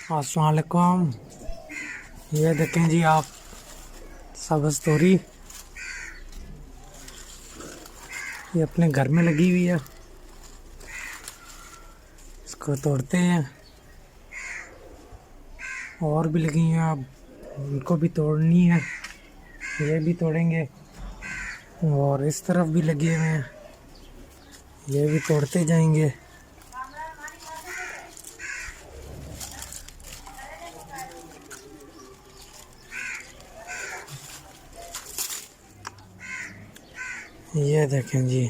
अस्सलाम वालेकुम। ये देखें जी आप, सब्ज़ तोरी ये अपने घर में लगी हुई है। इसको तोड़ते हैं। और भी लगी हैं, अब उनको भी तोड़नी है। ये भी तोड़ेंगे। और इस तरफ भी लगे हुए हैं, ये भी तोड़ते जाएंगे। ये देखें जी,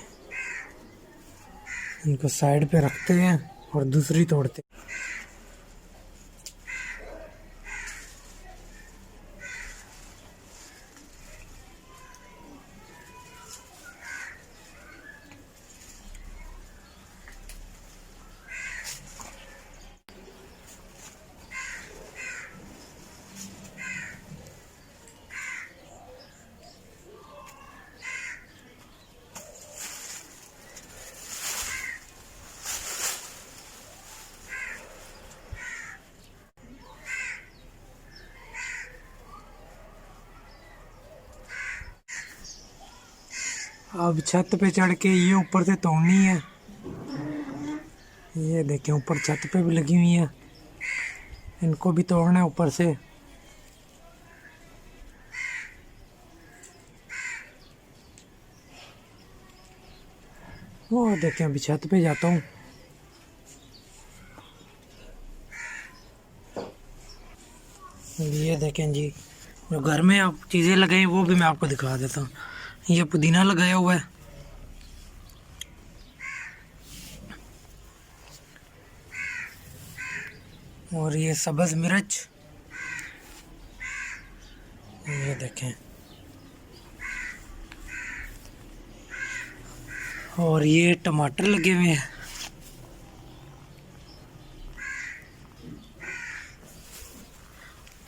इनको साइड पे रखते हैं और दूसरी तोड़ते हैं। अब छत पे चढ़ के ये ऊपर से तोड़नी है। ये देखें ऊपर छत पे भी लगी हुई है, इनको भी तोड़ना है ऊपर से। वो देखें अभी छत पे जाता हूँ। ये देखें जी, जो घर में आप चीज़ें लगाई वो भी मैं आपको दिखा देता हूँ। ये पुदीना लगाया हुआ है, और ये सब्ज़ मिर्च, ये देखें, और ये टमाटर लगे हुए हैं,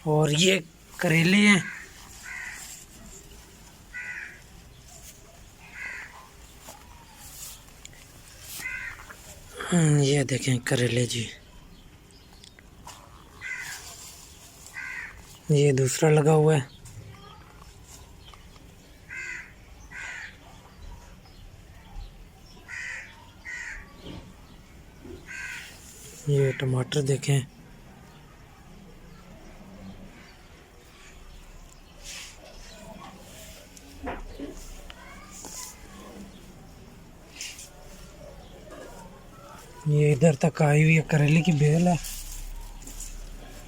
और ये करेले हैं। ये देखें करेले जी, ये दूसरा लगा हुआ है। ये टमाटर देखें, ये इधर तक आई हुई है करेले की बेल है।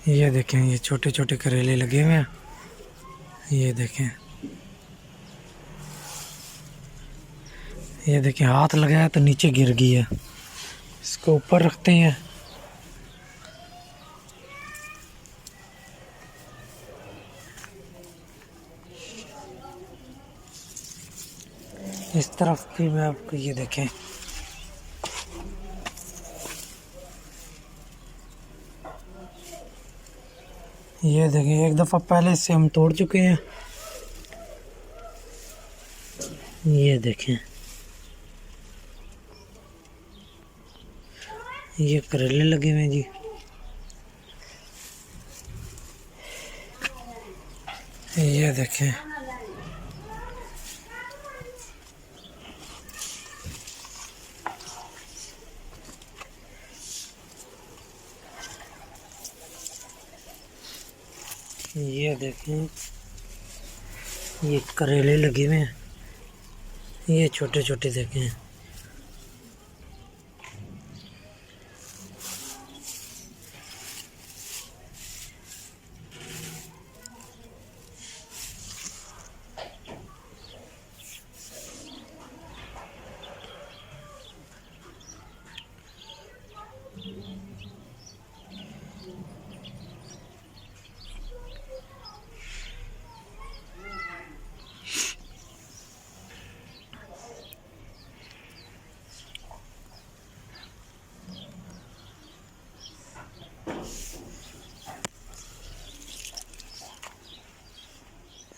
ये देखें, ये छोटे छोटे करेले लगे हुए हैं। ये देखें, ये देखें हाथ लगाया तो नीचे गिर गई है। इसको ऊपर रखते हैं। इस तरफ भी मैं आपको, ये देखें, ये देखें एक दफ़ा पहले से हम तोड़ चुके हैं। ये देखें, ये करेले लगे हुए हैं जी। ये देखें, ये देखें, ये करेले लगे हुए हैं। ये छोटे छोटे देखें।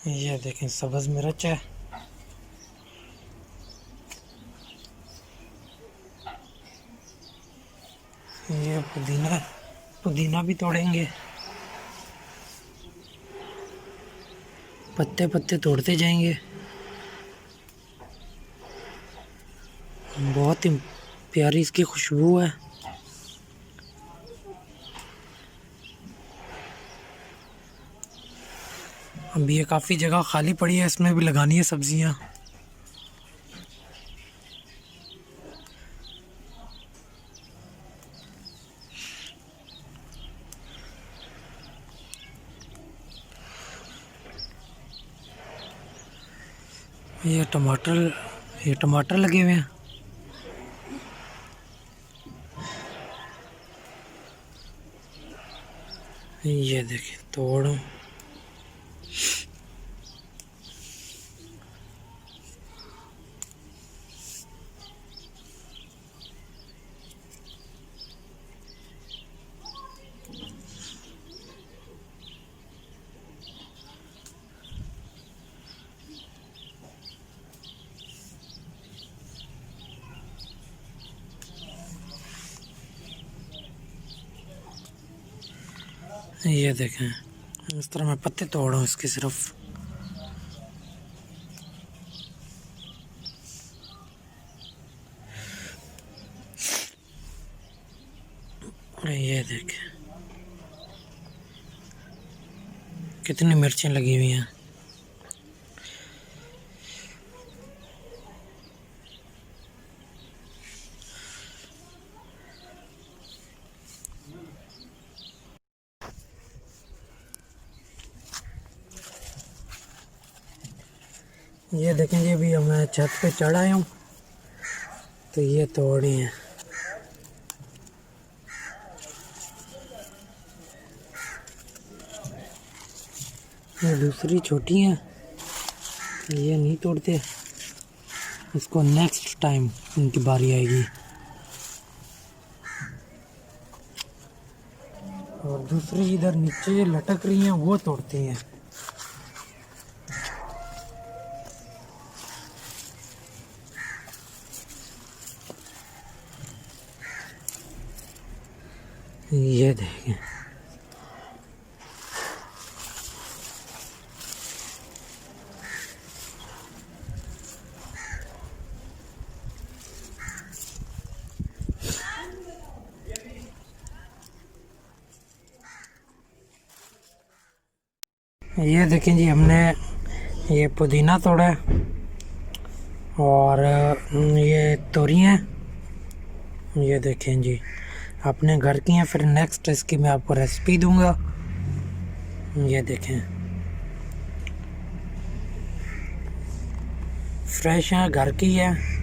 ये देखें सब्ज़ मिर्च है। ये पुदीना है। पुदीना भी तोड़ेंगे, पत्ते पत्ते तोड़ते जाएंगे। बहुत ही प्यारी इसकी खुशबू है। अभी ये काफ़ी जगह खाली पड़ी है, इसमें भी लगानी है सब्जियां। ये टमाटर लगे हुए हैं। ये देखिए तोड़, ये देखें इस तरह मैं पत्ते तोड़ रहा हूँ इसके सिर्फ। ये देखें कितनी मिर्चें लगी हुई हैं। ये देखें जी, अभी मैं छत पे चढ़ आया हूँ तो ये तोड़ी है। ये दूसरी छोटी है, ये नहीं तोड़ते, इसको नेक्स्ट टाइम इनकी बारी आएगी। और दूसरी इधर नीचे लटक रही हैं वो तोड़ते हैं। ये देखें ये देखें जी, हमने ये पुदीना तोड़ा है और ये तोरी हैं। ये देखें जी, अपने घर की हैं। फिर नेक्स्ट इसकी मैं आपको रेसिपी दूंगा। ये देखें फ्रेश है, घर की है।